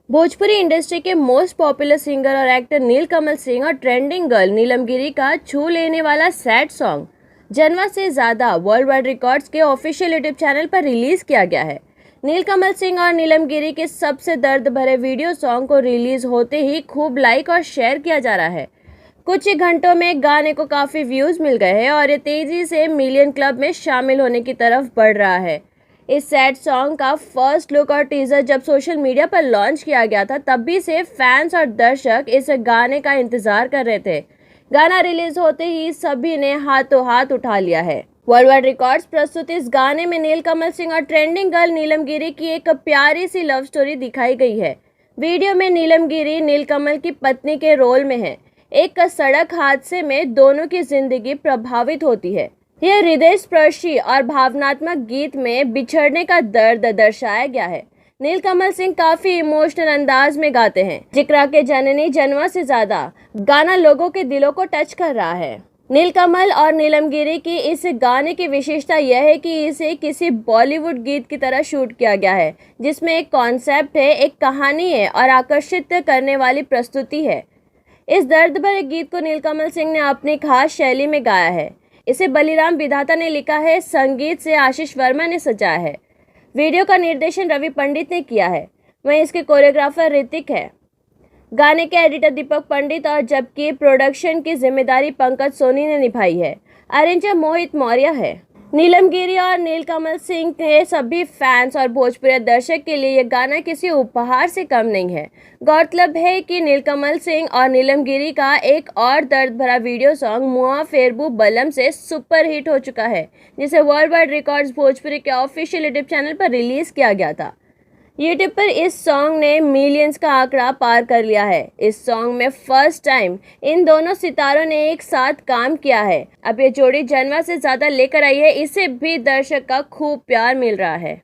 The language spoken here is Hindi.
भोजपुरी इंडस्ट्री के मोस्ट पॉपुलर सिंगर और एक्टर नीलकमल सिंह और ट्रेंडिंग गर्ल नीलम गिरी का छू लेने वाला सैड सॉन्ग जनवा से ज्यादा वर्ल्ड वाइड रिकॉर्ड्स के ऑफिशियल यूट्यूब चैनल पर रिलीज किया गया है। नीलकमल सिंह और नीलम गिरी के सबसे दर्द भरे वीडियो सॉन्ग को रिलीज होते ही खूब लाइक और शेयर किया जा रहा है। कुछ ही घंटों में गाने को काफी व्यूज मिल गए हैं और ये तेजी से मिलियन क्लब में शामिल होने की तरफ बढ़ रहा है। इस सैड सॉन्ग का फर्स्ट लुक और टीजर जब सोशल मीडिया पर लॉन्च किया गया था, तभी से फैंस और दर्शक इस गाने का इंतजार कर रहे थे। गाना रिलीज होते ही सभी ने हाथों हाथ उठा लिया है। वर्ल्ड वाइड रिकॉर्ड्स प्रस्तुत इस गाने में नीलकमल सिंह और ट्रेंडिंग गर्ल नीलम गिरी की एक प्यारी सी लव स्टोरी दिखाई गई है। वीडियो में नीलम गिरी नीलकमल की पत्नी के रोल में है। एक सड़क हादसे में दोनों की जिंदगी प्रभावित होती है। यह हृदय स्पर्शी और भावनात्मक गीत में बिछड़ने का दर्द दर्शाया गया है। नीलकमल सिंह काफी इमोशनल अंदाज में गाते हैं। जिक्रा के जननी जनवा से ज्यादा गाना लोगों के दिलों को टच कर रहा है। नीलकमल और नीलम गिरी की इस गाने की विशेषता यह है कि इसे किसी बॉलीवुड गीत की तरह शूट किया गया है, जिसमें एक कॉन्सेप्ट है, एक कहानी है और आकर्षित करने वाली प्रस्तुति है। इस दर्द भरे गीत को नीलकमल सिंह ने अपनी खास शैली में गाया है। इसे बलिराम विधाता ने लिखा है, संगीत से आशीष वर्मा ने सजाया है। वीडियो का निर्देशन रवि पंडित ने किया है, वहीं इसके कोरियोग्राफर ऋतिक है। गाने के एडिटर दीपक पंडित और जबकि प्रोडक्शन की जिम्मेदारी पंकज सोनी ने निभाई है। अरेंजर मोहित मौर्य है। नीलम गिरी और नीलकमल सिंह के सभी फैंस और भोजपुरी दर्शक के लिए यह गाना किसी उपहार से कम नहीं है। गौरतलब है कि नीलकमल सिंह और नीलम गिरी का एक और दर्द भरा वीडियो सॉन्ग मुआ फेरबू बलम से सुपर हिट हो चुका है, जिसे वर्ल्ड वाइड रिकॉर्ड्स भोजपुरी के ऑफिशियल यूट्यूब चैनल पर रिलीज किया गया था। यूट्यूब पर इस सॉन्ग ने मिलियंस का आंकड़ा पार कर लिया है। इस सॉन्ग में फर्स्ट टाइम इन दोनों सितारों ने एक साथ काम किया है। अब ये जोड़ी जनवा से ज्यादा लेकर आई है, इसे भी दर्शक का खूब प्यार मिल रहा है।